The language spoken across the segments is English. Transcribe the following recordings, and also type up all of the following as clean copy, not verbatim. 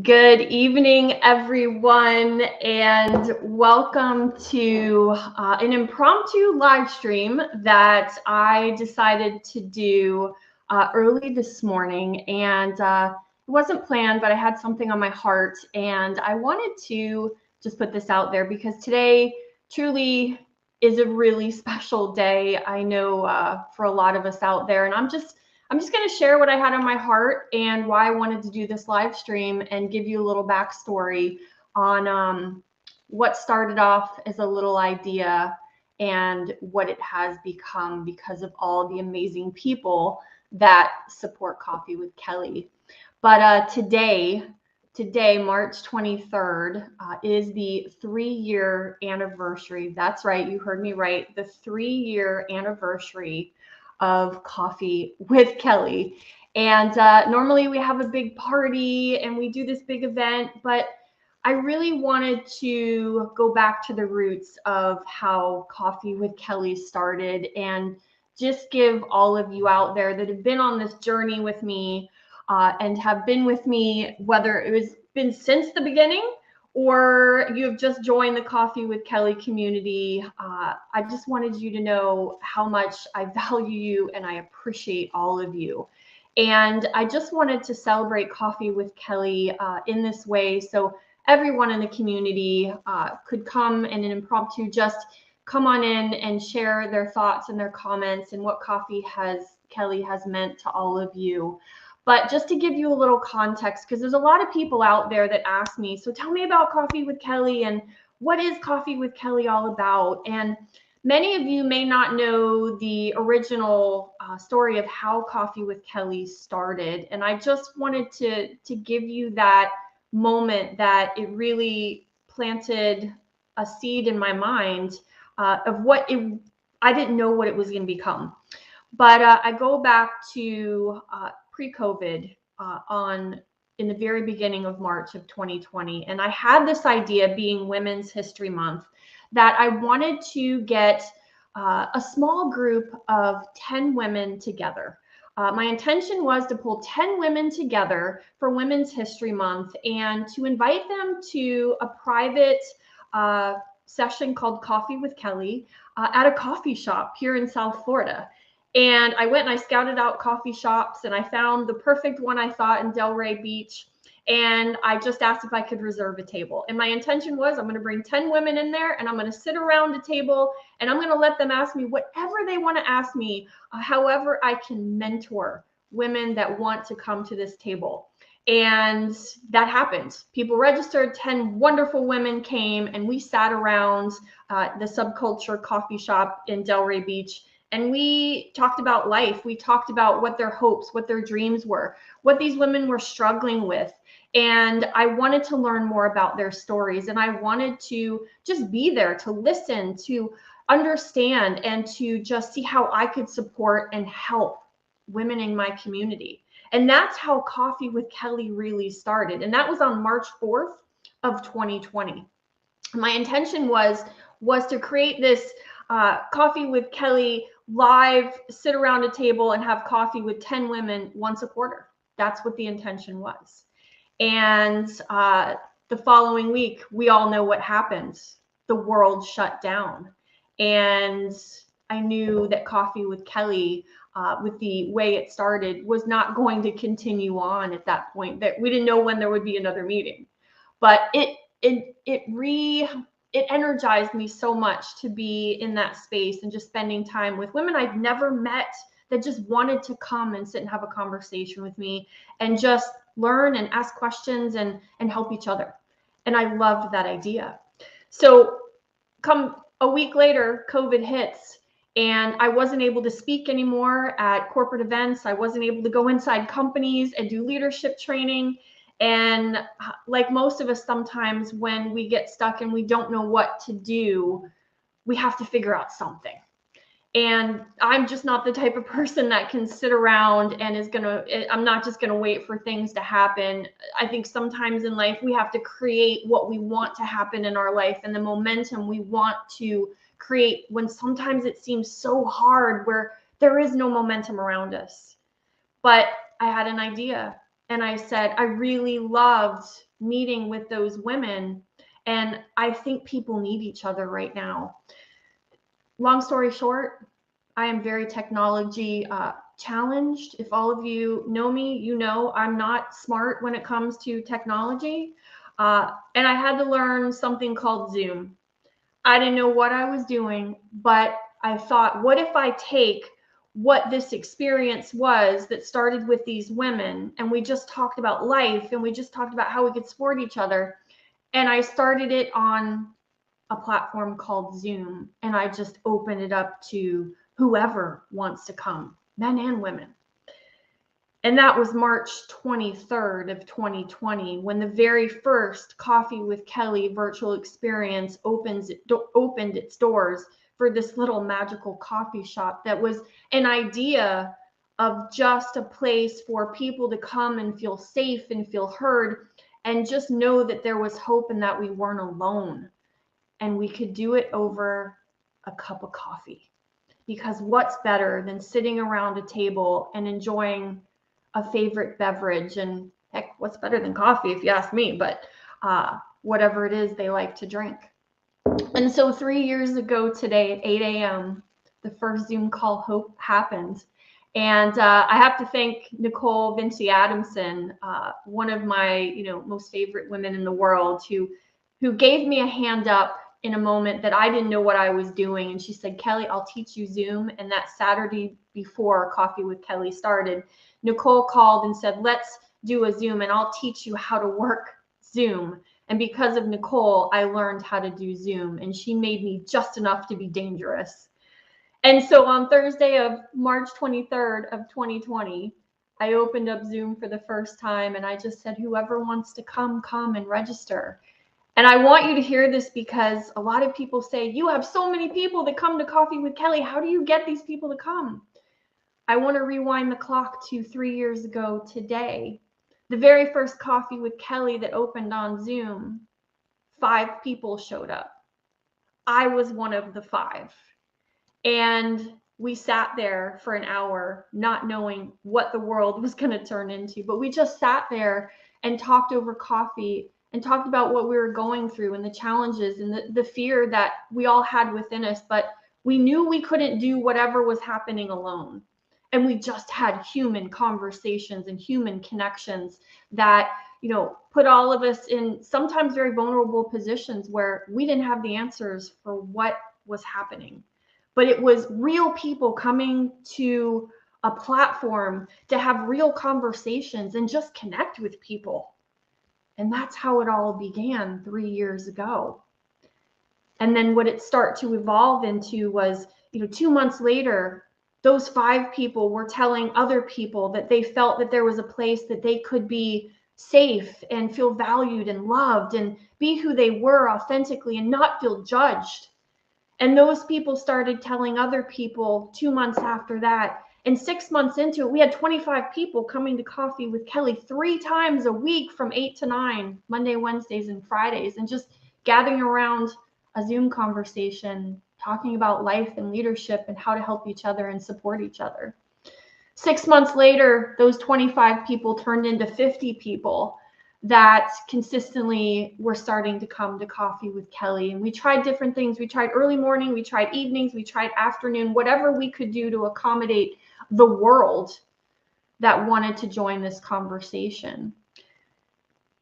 Good evening, everyone, and welcome to an impromptu live stream that I decided to do early this morning. And it wasn't planned, but I had something on my heart, and I wanted to just put this out there because today truly is a really special day. I know for a lot of us out there, and I'm just going to share what I had on my heart and why I wanted to do this live stream and give you a little backstory on what started off as a little idea and what it has become because of all the amazing people that support Coffee with Kelly. But today, March 23rd, is the 3-year anniversary. That's right, you heard me right. The 3-year anniversary of Coffee with Kelly. And normally we have a big party and we do this big event, but I really wanted to go back to the roots of how Coffee with Kelly started and just give all of you out there that have been on this journey with me and have been with me, whether it was been since the beginning or you have just joined the Coffee with Kelly community. I just wanted you to know how much I value you and I appreciate all of you. And I just wanted to celebrate Coffee with Kelly in this way. So everyone in the community could come in an impromptu, just come on in and share their thoughts and their comments and what Kelly has meant to all of you. But just to give you a little context, because there's a lot of people out there that ask me, so tell me about Coffee with Kelly and what is Coffee with Kelly all about? And many of you may not know the original story of how Coffee with Kelly started. And I just wanted to give you that moment that it really planted a seed in my mind of what I didn't know what it was going to become. But I go back to pre-COVID in the very beginning of March of 2020. And I had this idea, being Women's History Month, that I wanted to get a small group of 10 women together. My intention was to pull 10 women together for Women's History Month and to invite them to a private session called Coffee with Kelly at a coffee shop here in South Florida. And I went and I scouted out coffee shops and I found the perfect one, I thought, in Delray Beach. And I just asked if I could reserve a table. And my intention was I'm going to bring 10 women in there and I'm going to sit around a table and I'm going to let them ask me whatever they want to ask me, however I can mentor women that want to come to this table. And that happened. People registered, 10 wonderful women came, and we sat around the Subculture coffee shop in Delray Beach. And we talked about life. We talked about what their hopes, what their dreams were, what these women were struggling with. And I wanted to learn more about their stories. And I wanted to just be there to listen, to understand, and to just see how I could support and help women in my community. And that's how Coffee with Kelly really started. And that was on March 4th of 2020. My intention was to create this Coffee with Kelly live, sit around a table and have coffee with 10 women once a quarter. That's what the intention was. And the following week, we all know what happened. The world shut down. And I knew that Coffee with Kelly, with the way it started, was not going to continue on at that point. That we didn't know when there would be another meeting. But it energized me so much to be in that space and just spending time with women I'd never met that just wanted to come and sit and have a conversation with me and just learn and ask questions and help each other. And I loved that idea. So come a week later, COVID hits and I wasn't able to speak anymore at corporate events. I wasn't able to go inside companies and do leadership training. And like most of us, sometimes when we get stuck and we don't know what to do, we have to figure out something. And I'm just not the type of person that can sit around and I'm not just going to wait for things to happen. I think sometimes in life, we have to create what we want to happen in our life and the momentum we want to create when sometimes it seems so hard where there is no momentum around us. But I had an idea. And I said, I really loved meeting with those women. And I think people need each other right now. Long story short, I am very technology challenged. If all of you know me, you know I'm not smart when it comes to technology. And I had to learn something called Zoom. I didn't know what I was doing, but I thought, what if I take what this experience was that started with these women, and we just talked about life, and we just talked about how we could support each other, and I started it on a platform called Zoom, and I just opened it up to whoever wants to come, men and women. And that was March 23rd of 2020, when the very first Coffee with Kelly virtual experience opened its doors for this little magical coffee shop that was an idea of just a place for people to come and feel safe and feel heard and just know that there was hope and that we weren't alone. And we could do it over a cup of coffee. Because what's better than sitting around a table and enjoying a favorite beverage? And heck, what's better than coffee if you ask me, but whatever it is they like to drink. And so 3 years ago today at 8 a.m., the first Zoom call Hope happened. And I have to thank Nicole Vinci Adamson, one of my most favorite women in the world, who gave me a hand up in a moment that I didn't know what I was doing. And she said, Kelly, I'll teach you Zoom. And that Saturday before Coffee with Kelly started, Nicole called and said, let's do a Zoom and I'll teach you how to work Zoom. And because of Nicole, I learned how to do Zoom, and she made me just enough to be dangerous. And so on Thursday of March 23rd of 2020, I opened up Zoom for the first time, and I just said, whoever wants to come and register. And I want you to hear this because a lot of people say, you have so many people that come to Coffee with Kelly. How do you get these people to come? I want to rewind the clock to 3 years ago today. The very first Coffee with Kelly that opened on Zoom, 5 people showed up. I was one of the 5. And we sat there for an hour, not knowing what the world was going to turn into. But we just sat there and talked over coffee and talked about what we were going through and the challenges and the fear that we all had within us. But we knew we couldn't do whatever was happening alone. And we just had human conversations and human connections that, put all of us in sometimes very vulnerable positions where we didn't have the answers for what was happening. But it was real people coming to a platform to have real conversations and just connect with people. And that's how it all began 3 years ago. And then what it started to evolve into was, 2 months later, those 5 people were telling other people that they felt that there was a place that they could be safe and feel valued and loved and be who they were authentically and not feel judged. And those people started telling other people 2 months after that. And 6 months into it, we had 25 people coming to Coffee with Kelly 3 times a week from 8 to 9, Monday, Wednesdays, and Fridays, and just gathering around a Zoom conversation, talking about life and leadership and how to help each other and support each other. 6 months later, those 25 people turned into 50 people that consistently were starting to come to Coffee with Kelly. And we tried different things. We tried early morning, we tried evenings, we tried afternoon, whatever we could do to accommodate the world that wanted to join this conversation.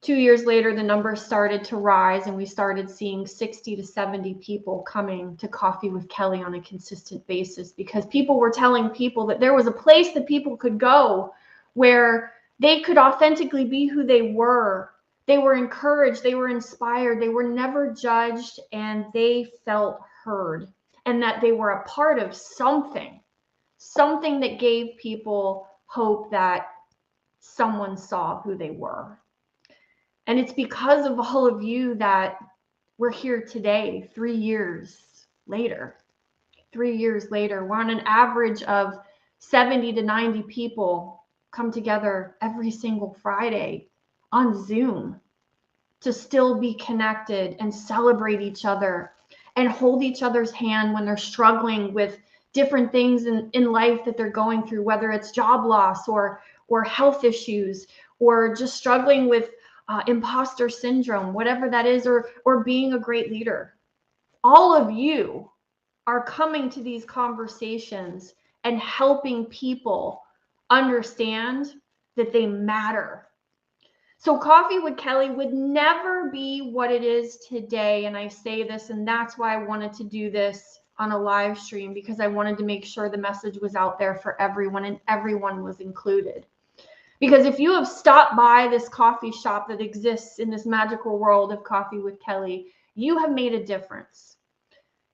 2 years later, the numbers started to rise, and we started seeing 60 to 70 people coming to Coffee with Kelly on a consistent basis because people were telling people that there was a place that people could go where they could authentically be who they were. They were encouraged, they were inspired, they were never judged, and they felt heard, and that they were a part of something that gave people hope that someone saw who they were. And it's because of all of you that we're here today, 3 years later. 3 years later, we're on an average of 70 to 90 people come together every single Friday on Zoom to still be connected and celebrate each other and hold each other's hand when they're struggling with different things in life that they're going through, whether it's job loss or health issues or just struggling with imposter syndrome, whatever that is, or being a great leader. All of you are coming to these conversations and helping people understand that they matter. So Coffee with Kelly would never be what it is today. And I say this, and that's why I wanted to do this on a live stream, because I wanted to make sure the message was out there for everyone and everyone was included. Because if you have stopped by this coffee shop that exists in this magical world of Coffee with Kelly, you have made a difference.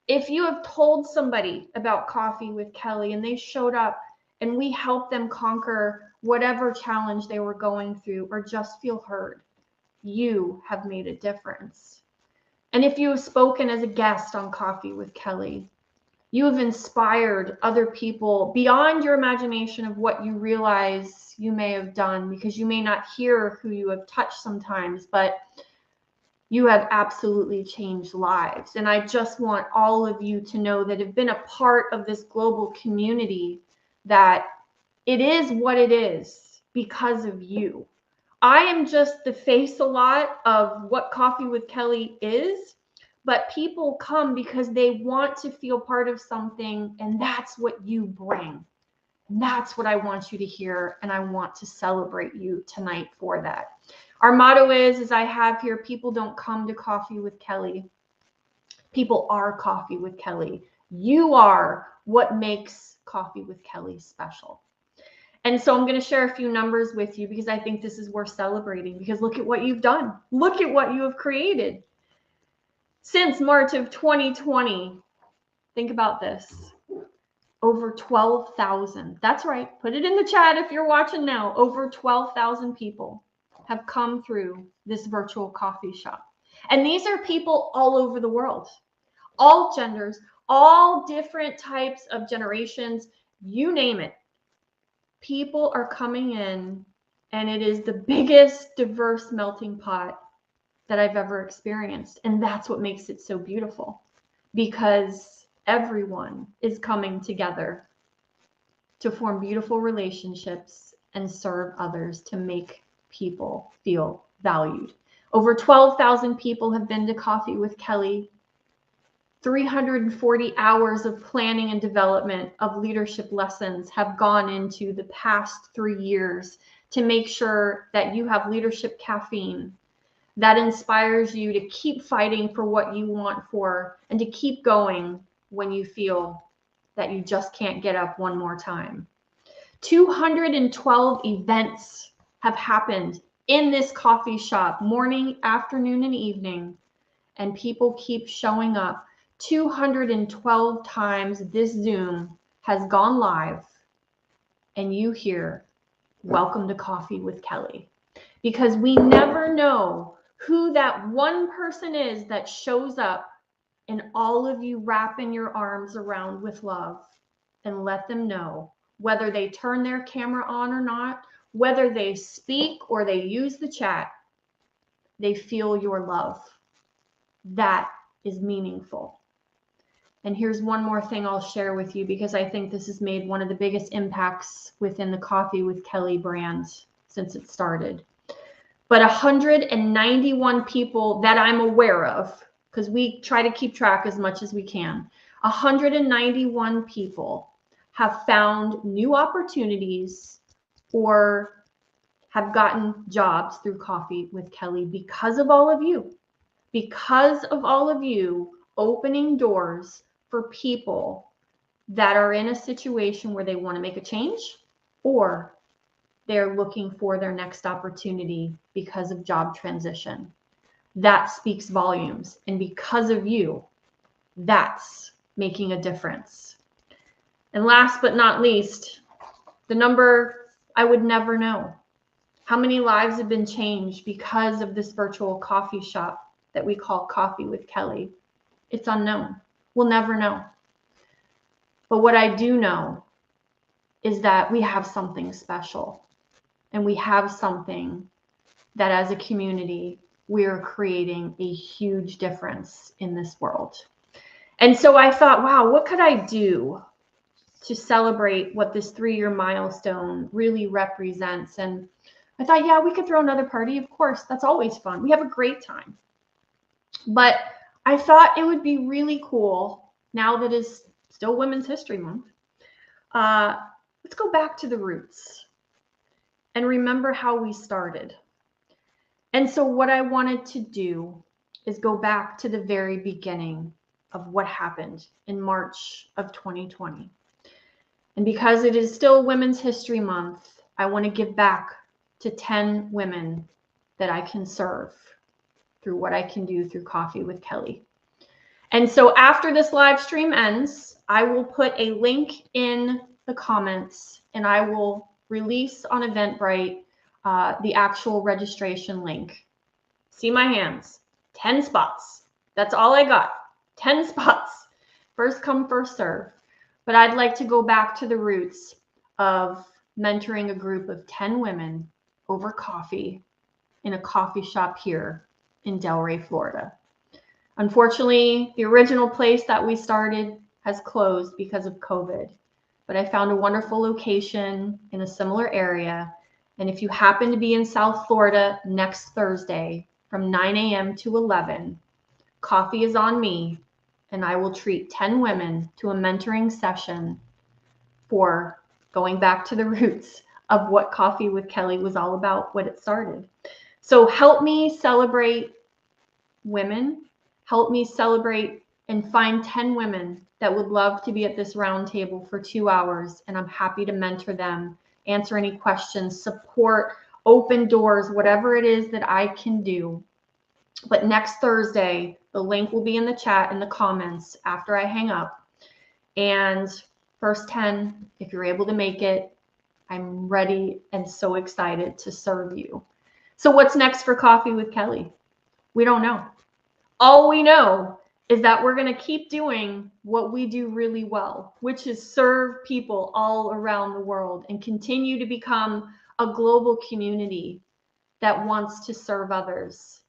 If you have told somebody about Coffee with Kelly and they showed up and we helped them conquer whatever challenge they were going through or just feel heard, you have made a difference. And if you have spoken as a guest on Coffee with Kelly, you have inspired other people beyond your imagination of what you realize you may have done, because you may not hear who you have touched sometimes, but you have absolutely changed lives. And I just want all of you to know that have been a part of this global community that it is what it is because of you. I am just the face a lot of what Coffee with Kelly is, but people come because they want to feel part of something, and that's what you bring. And that's what I want you to hear, and I want to celebrate you tonight for that. Our motto is, as I have here, people don't come to Coffee with Kelly. People are Coffee with Kelly. You are what makes Coffee with Kelly special. And so I'm going to share a few numbers with you because I think this is worth celebrating, because look at what you've done. Look at what you have created. Since March of 2020, think about this. Over 12,000. That's right. Put it in the chat if you're watching now. Over 12,000 people have come through this virtual coffee shop. And these are people all over the world, all genders, all different types of generations, you name it. People are coming in, and it is the biggest diverse melting pot that I've ever experienced. And that's what makes it so beautiful, because everyone is coming together to form beautiful relationships and serve others, to make people feel valued. Over 12,000 people have been to Coffee with Kelly. 340 hours of planning and development of leadership lessons have gone into the past 3 years to make sure that you have leadership caffeine that inspires you to keep fighting for what you want for, and to keep going when you feel that you just can't get up one more time. 212 events have happened in this coffee shop, morning, afternoon, and evening, and people keep showing up. 212 times this Zoom has gone live, and you hear, welcome to Coffee with Kelly. Because we never know who that one person is that shows up, and all of you wrapping your arms around with love and let them know, whether they turn their camera on or not, whether they speak or they use the chat, they feel your love. That is meaningful. And here's one more thing I'll share with you, because I think this has made one of the biggest impacts within the Coffee with Kelly brand since it started. But 191 people that I'm aware of, because we try to keep track as much as we can, 191 people have found new opportunities or have gotten jobs through Coffee with Kelly because of all of you. Because of all of you opening doors for people that are in a situation where they want to make a change, or they're looking for their next opportunity because of job transition. That speaks volumes. And because of you, that's making a difference. And last but not least, the number I would never know. How many lives have been changed because of this virtual coffee shop that we call Coffee with Kelly? It's unknown. We'll never know. But what I do know is that we have something special. And we have something that as a community, we're creating a huge difference in this world. And so I thought, wow, what could I do to celebrate what this 3-year milestone really represents? And I thought, yeah, we could throw another party. Of course, that's always fun. We have a great time. But I thought it would be really cool, now that is still Women's History Month. Let's go back to the roots and remember how we started. And so what I wanted to do is go back to the very beginning of what happened in March of 2020. And because it is still Women's History Month, I want to give back to 10 women that I can serve through what I can do through Coffee with Kelly. And so after this live stream ends, I will put a link in the comments and I will release on Eventbrite the actual registration link. See my hands, 10 spots. That's all I got, 10 spots. First come, first serve. But I'd like to go back to the roots of mentoring a group of 10 women over coffee in a coffee shop here in Delray, Florida. Unfortunately, the original place that we started has closed because of COVID, but I found a wonderful location in a similar area. And if you happen to be in South Florida next Thursday from 9 a.m. to 11, coffee is on me, and I will treat 10 women to a mentoring session for going back to the roots of what Coffee with Kelly was all about, what it started. So help me celebrate women, help me celebrate and find 10 women that would love to be at this round table for 2 hours, and I'm happy to mentor them, answer any questions, support, open doors, whatever it is that I can do. But next Thursday, the link will be in the chat in the comments after I hang up. And first 10, if you're able to make it, I'm ready and so excited to serve you. So what's next for Coffee with Kelly? We don't know. All we know is that we're going to keep doing what we do really well, which is serve people all around the world and continue to become a global community that wants to serve others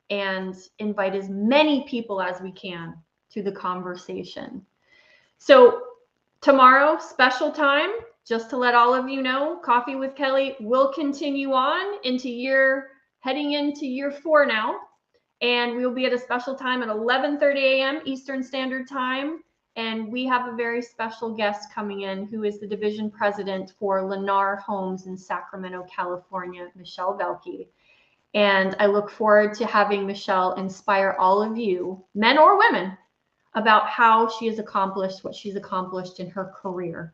and invite as many people as we can to the conversation. So tomorrow, special time, just to let all of you know, Coffee with Kelly will continue on heading into year 4 now. And we will be at a special time at 11:30 a.m. Eastern Standard Time. And we have a very special guest coming in who is the division president for Lennar Homes in Sacramento, California, Michelle Velke. And I look forward to having Michelle inspire all of you, men or women, about how she has accomplished what she's accomplished in her career.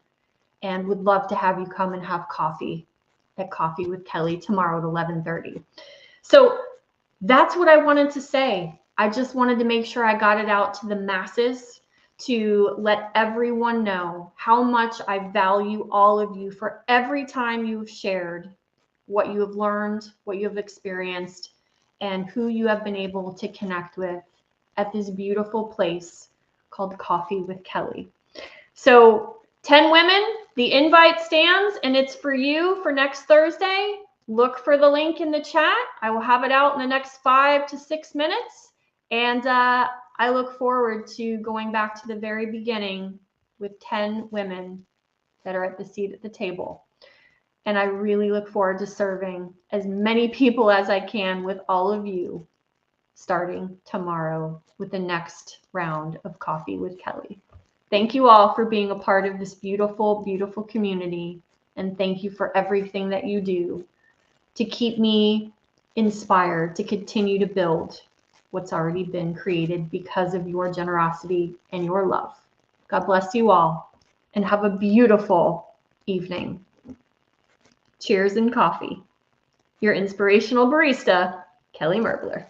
And would love to have you come and have coffee at Coffee with Kelly tomorrow at 11:30. So that's what I wanted to say. I just wanted to make sure I got it out to the masses to let everyone know how much I value all of you for every time you've shared what you have learned, what you have experienced, and who you have been able to connect with at this beautiful place called Coffee with Kelly. So 10 women, the invite stands, and it's for you for next Thursday. Look for the link in the chat. I will have it out in the next 5 to 6 minutes. And I look forward to going back to the very beginning with 10 women that are at the seat at the table. And I really look forward to serving as many people as I can with all of you starting tomorrow with the next round of Coffee with Kelly. Thank you all for being a part of this beautiful, beautiful community. And thank you for everything that you do to keep me inspired to continue to build what's already been created because of your generosity and your love. God bless you all and have a beautiful evening. Cheers and coffee. Your inspirational barista, Kelly Merbler.